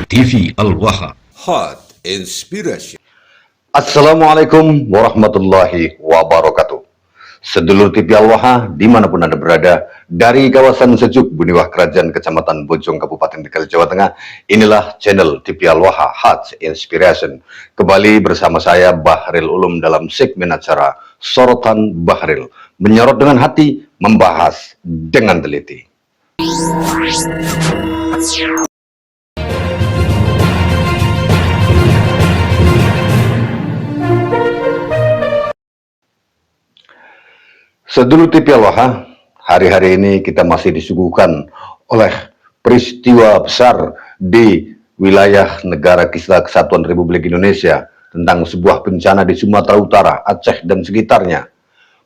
TV Al-Waha. Hot Inspiration. Assalamualaikum warahmatullahi wabarakatuh. Sedulur TV Al-Waha dimanapun Anda berada, dari kawasan sejuk Buniwah Kerajaan Kecamatan Bojong Kabupaten Tegal Jawa Tengah, inilah channel TV Al-Waha Hot Inspiration. Kembali bersama saya Bahril Ulum dalam segmen acara Sorotan Bahril, menyorot dengan hati, membahas dengan teliti. Sedulur TV Al-Waha, hari-hari ini kita masih disuguhkan oleh peristiwa besar di wilayah Negara Kesatuan Republik Indonesia tentang sebuah bencana di Sumatera Utara, Aceh dan sekitarnya.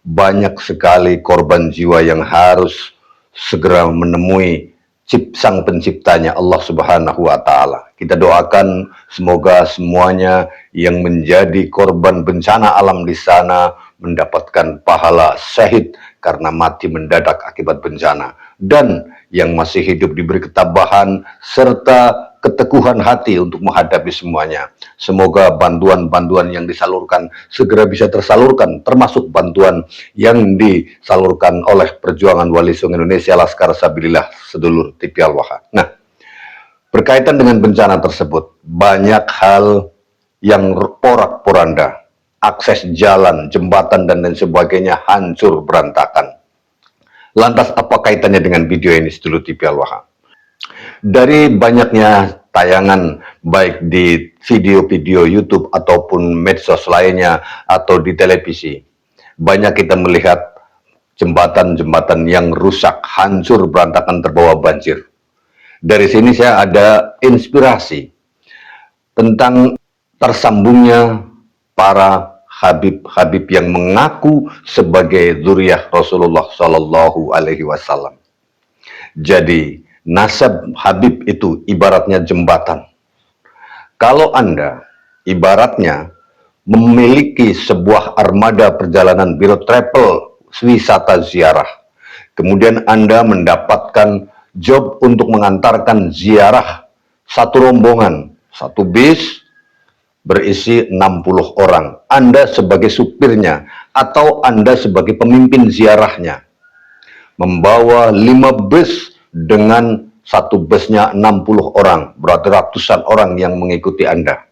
Banyak sekali korban jiwa yang harus segera menemui sang penciptanya, Allah Subhanahu wa Ta'ala. Kita doakan semoga semuanya yang menjadi korban bencana alam di sana mendapatkan pahala syahid karena mati mendadak akibat bencana, dan yang masih hidup diberi ketabahan serta keteguhan hati untuk menghadapi semuanya. Semoga bantuan-bantuan yang disalurkan segera bisa tersalurkan, termasuk bantuan yang disalurkan oleh Perjuangan Wali Songo Indonesia Laskar Sabilillah, sedulur TV Al-Waha. Nah, berkaitan dengan bencana tersebut, banyak hal yang porak-poranda, akses jalan, jembatan, dan lain sebagainya hancur berantakan. Lantas apa kaitannya dengan video ini, sedulur TV Al-Waha? Dari banyaknya tayangan baik di video-video YouTube ataupun medsos lainnya atau di televisi, banyak kita melihat jembatan-jembatan yang rusak, hancur berantakan, terbawa banjir. Dari sini saya ada inspirasi tentang tersambungnya para Habib-Habib yang mengaku sebagai dzurriyyah Rasulullah Shallallahu Alaihi Wasallam. Jadi nasab Habib itu ibaratnya jembatan. Kalau Anda ibaratnya memiliki sebuah armada perjalanan biro travel wisata ziarah, kemudian Anda mendapatkan job untuk mengantarkan ziarah satu rombongan, satu bis berisi 60 orang. Anda sebagai supirnya atau Anda sebagai pemimpin ziarahnya, membawa 5 bus dengan satu busnya 60 orang, berarti ratusan orang yang mengikuti Anda.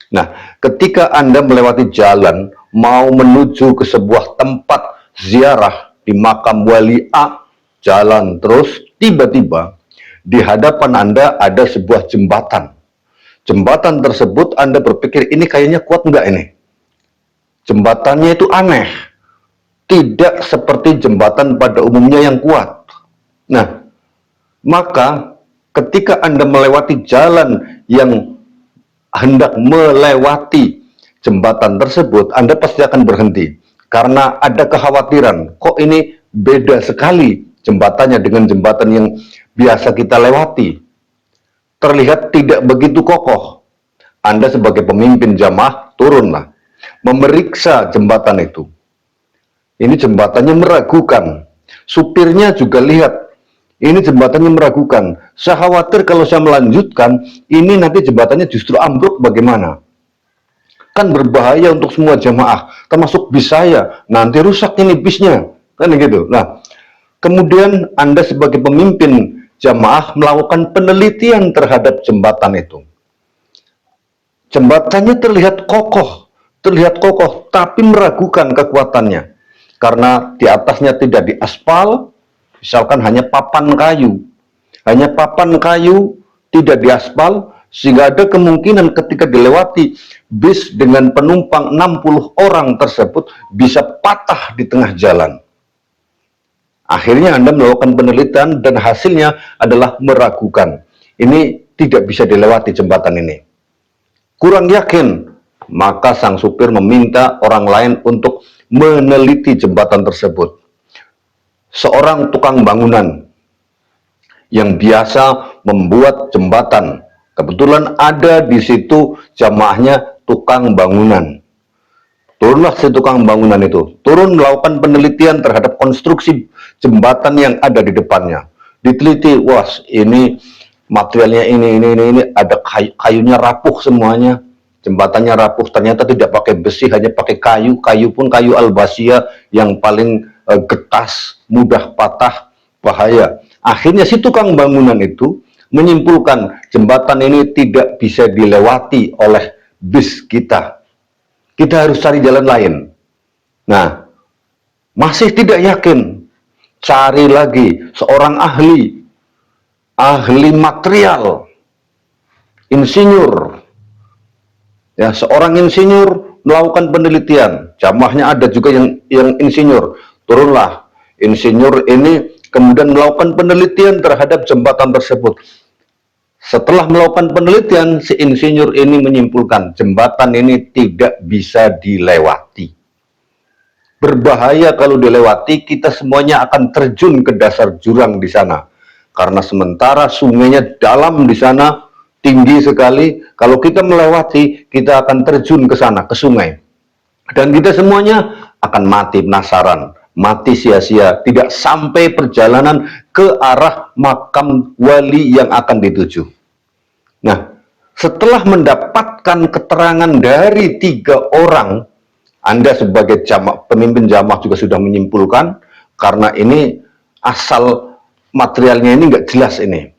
Nah, ketika Anda melewati jalan, mau menuju ke sebuah tempat ziarah di makam wali A, jalan terus, tiba-tiba di hadapan Anda ada sebuah jembatan. Jembatan tersebut Anda berpikir, ini kayaknya kuat enggak ini? Jembatannya itu aneh, tidak seperti jembatan pada umumnya yang kuat. Nah, maka ketika Anda melewati jalan yang hendak melewati jembatan tersebut, Anda pasti akan berhenti. Karena ada kekhawatiran, kok ini beda sekali jembatannya dengan jembatan yang biasa kita lewati. Terlihat tidak begitu kokoh. Anda sebagai pemimpin jamaah, turunlah. Memeriksa jembatan itu. Ini jembatannya meragukan. Supirnya juga lihat, ini jembatannya meragukan. Saya khawatir kalau saya melanjutkan, ini nanti jembatannya justru ambruk bagaimana? Kan berbahaya untuk semua jamaah, termasuk bis saya. Nanti rusak ini bisnya. Kan gitu. Nah, kemudian Anda sebagai pemimpin jamaah melakukan penelitian terhadap jembatan itu. Jembatannya terlihat kokoh, tapi meragukan kekuatannya. Karena di atasnya tidak diaspal, misalkan hanya papan kayu. Hanya papan kayu, tidak diaspal, sehingga ada kemungkinan ketika dilewati bis dengan penumpang 60 orang tersebut bisa patah di tengah jalan. Akhirnya Anda melakukan penelitian dan hasilnya adalah meragukan. Ini tidak bisa dilewati jembatan ini. Kurang yakin, maka sang supir meminta orang lain untuk meneliti jembatan tersebut. Seorang tukang bangunan yang biasa membuat jembatan, kebetulan ada di situ jamaahnya tukang bangunan. Turunlah si tukang bangunan itu, turun melakukan penelitian terhadap konstruksi jembatan yang ada di depannya. Diteliti, wah ini materialnya ini, ada kayunya rapuh semuanya, jembatannya rapuh, ternyata tidak pakai besi, hanya pakai kayu pun kayu albasia yang paling getas, mudah patah, bahaya. Akhirnya si tukang bangunan itu menyimpulkan jembatan ini tidak bisa dilewati oleh bis kita. Kita harus cari jalan lain. Nah, masih tidak yakin, cari lagi seorang ahli material, insinyur. Ya, seorang insinyur melakukan penelitian. Jamaahnya ada juga yang insinyur. Turunlah insinyur ini kemudian melakukan penelitian terhadap jembatan tersebut. Setelah melakukan penelitian, si insinyur ini menyimpulkan jembatan ini tidak bisa dilewati. Berbahaya kalau dilewati, kita semuanya akan terjun ke dasar jurang di sana. Karena sementara sungainya dalam di sana, tinggi sekali. Kalau kita melewati, kita akan terjun ke sana, ke sungai. Dan kita semuanya akan mati penasaran, mati sia-sia, tidak sampai perjalanan ke arah makam wali yang akan dituju. Nah, setelah mendapatkan keterangan dari 3 orang, Anda sebagai pemimpin jamaah juga sudah menyimpulkan, karena ini asal materialnya ini nggak jelas ini.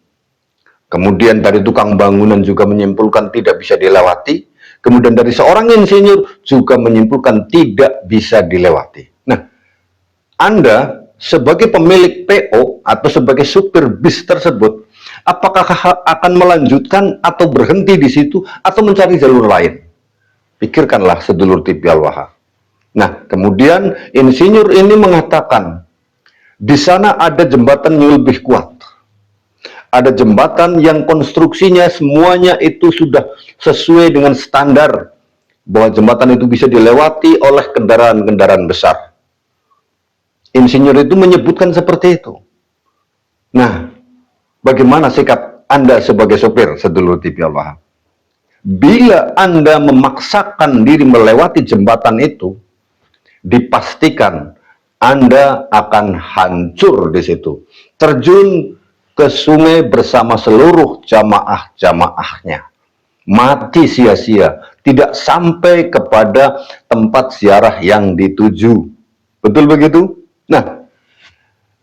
Kemudian dari tukang bangunan juga menyimpulkan tidak bisa dilewati. Kemudian dari seorang insinyur juga menyimpulkan tidak bisa dilewati. Nah, Anda sebagai pemilik PO atau sebagai supir bis tersebut, apakah akan melanjutkan atau berhenti di situ atau mencari jalur lain? Pikirkanlah sedulur TV Al-Waha. Nah, kemudian insinyur ini mengatakan, di sana ada jembatan yang lebih kuat. Ada jembatan yang konstruksinya semuanya itu sudah sesuai dengan standar, bahwa jembatan itu bisa dilewati oleh kendaraan-kendaraan besar. Insinyur itu menyebutkan seperti itu. Nah, bagaimana sikap Anda sebagai sopir, sedulur TV Al-Waha? Bila Anda memaksakan diri melewati jembatan itu, dipastikan Anda akan hancur di situ, terjun ke sungai bersama seluruh jamaah-jamaahnya, mati sia-sia, tidak sampai kepada tempat ziarah yang dituju. Betul begitu? Nah,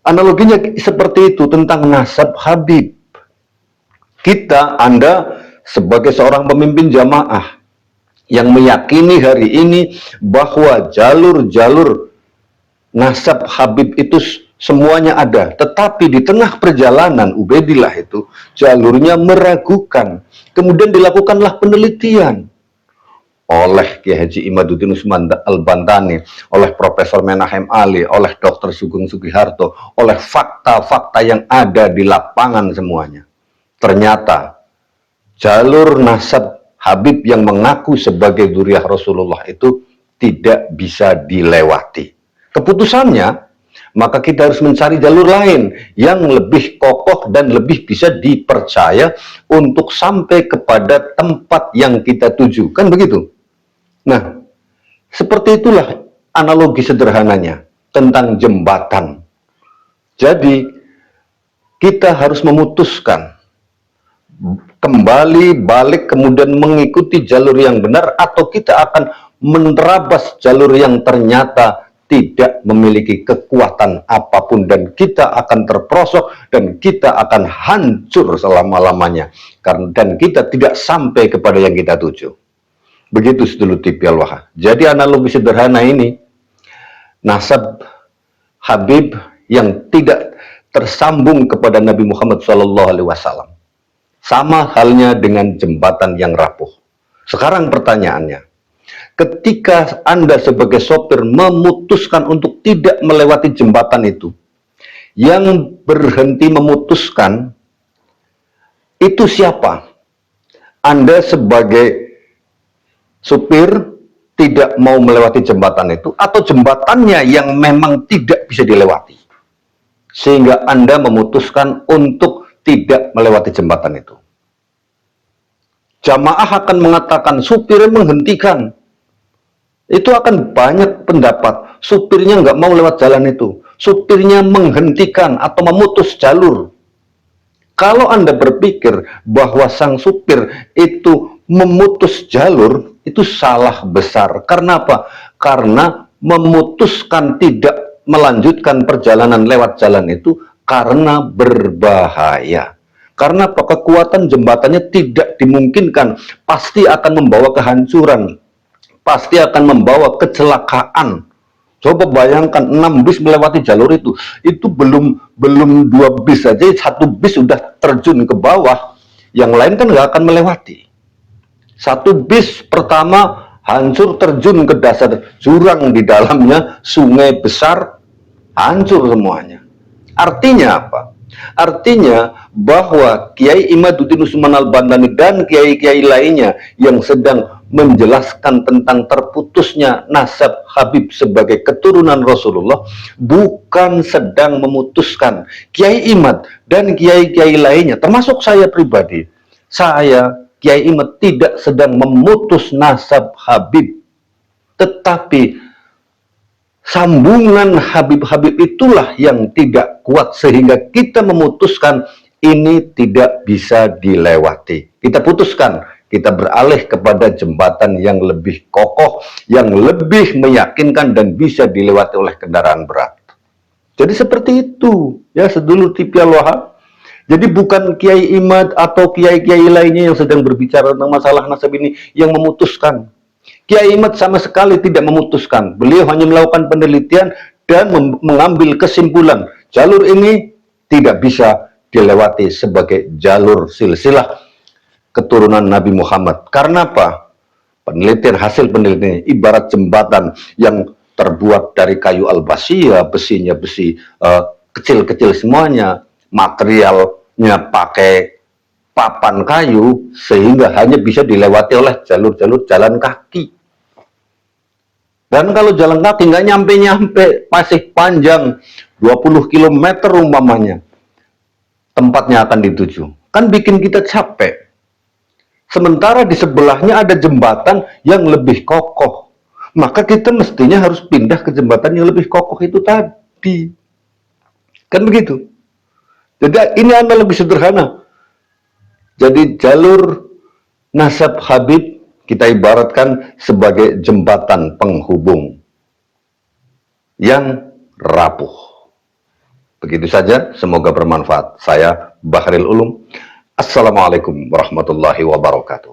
analoginya seperti itu tentang nasab Habib. Anda sebagai seorang pemimpin jamaah yang meyakini hari ini bahwa jalur-jalur nasab Habib itu semuanya ada, tetapi di tengah perjalanan Ubaidillah itu jalurnya meragukan. Kemudian dilakukanlah penelitian oleh Kiai Haji Imaduddin Usman Al-Bantani, oleh Profesor Menahem Ali, oleh Dr. Sugeng Sugiharto, oleh fakta-fakta yang ada di lapangan semuanya. Ternyata jalur nasab Habib yang mengaku sebagai dzurriyyah Rasulullah itu tidak bisa dilewati. Keputusannya, maka kita harus mencari jalur lain yang lebih kokoh dan lebih bisa dipercaya untuk sampai kepada tempat yang kita tuju. Kan begitu? Nah, seperti itulah analogi sederhananya tentang jembatan. Jadi, kita harus memutuskan kembali balik kemudian mengikuti jalur yang benar, atau kita akan menerabas jalur yang ternyata tidak memiliki kekuatan apapun, dan kita akan terperosok dan kita akan hancur selama-lamanya, dan kita tidak sampai kepada yang kita tuju. Begitu sedulur TV Al-Waha. Jadi analogi sederhana ini, nasab Habib yang tidak tersambung kepada Nabi Muhammad SAW, sama halnya dengan jembatan yang rapuh. Sekarang pertanyaannya, ketika Anda sebagai sopir memutuskan untuk tidak melewati jembatan itu, yang berhenti memutuskan itu siapa? Anda sebagai supir tidak mau melewati jembatan itu, atau jembatannya yang memang tidak bisa dilewati, sehingga Anda memutuskan untuk tidak melewati jembatan itu? Jamaah akan mengatakan supirnya menghentikan. Itu akan banyak pendapat, supirnya nggak mau lewat jalan itu, supirnya menghentikan atau memutus jalur. Kalau Anda berpikir bahwa sang supir itu memutus jalur, itu salah besar. Karena apa? Karena memutuskan tidak melanjutkan perjalanan lewat jalan itu karena berbahaya. Karena apa? Kekuatan jembatannya tidak dimungkinkan, pasti akan membawa kehancuran, pasti akan membawa kecelakaan. Coba bayangkan 6 bis melewati jalur itu belum 2 bis saja, 1 bis sudah terjun ke bawah, yang lain kan nggak akan melewati. 1 bis pertama hancur terjun ke dasar jurang, di dalamnya sungai besar, hancur semuanya. Artinya apa? Artinya bahwa Kiai Imaduddin Usman Al-Bantani dan kiai-kiai lainnya yang sedang menjelaskan tentang terputusnya nasab Habib sebagai keturunan Rasulullah bukan sedang memutuskan. Kiai Imad dan kiai-kiai lainnya, termasuk saya pribadi, saya Kiai Imad tidak sedang memutus nasab Habib, tetapi sambungan Habib-Habib itulah yang tidak kuat sehingga kita memutuskan ini tidak bisa dilewati. Kita putuskan, kita beralih kepada jembatan yang lebih kokoh, yang lebih meyakinkan dan bisa dilewati oleh kendaraan berat. Jadi seperti itu, ya, sedulur TV Al-Wahab. Jadi bukan Kiai Imad atau kiai-kiai lainnya yang sedang berbicara tentang masalah nasab ini yang memutuskan. Kiai Imad sama sekali tidak memutuskan. Beliau hanya melakukan penelitian dan mengambil kesimpulan jalur ini tidak bisa dilewati sebagai jalur silsilah keturunan Nabi Muhammad. Karena apa? Penelitian, hasil penelitian ibarat jembatan yang terbuat dari kayu albasiyah, besinya besi kecil-kecil semuanya, materialnya pakai papan kayu, sehingga hanya bisa dilewati oleh jalur-jalur jalan kaki. Dan kalau jalan kaki nggak nyampe-nyampe, masih panjang 20 km umpamanya, tempatnya akan dituju. Kan bikin kita capek. Sementara di sebelahnya ada jembatan yang lebih kokoh. Maka kita mestinya harus pindah ke jembatan yang lebih kokoh itu tadi. Kan begitu. Jadi ini analogi sederhana. Jadi jalur nasab Habib kita ibaratkan sebagai jembatan penghubung yang rapuh. Begitu saja, semoga bermanfaat. Saya Bahril Ulum. Assalamualaikum warahmatullahi wabarakatuh.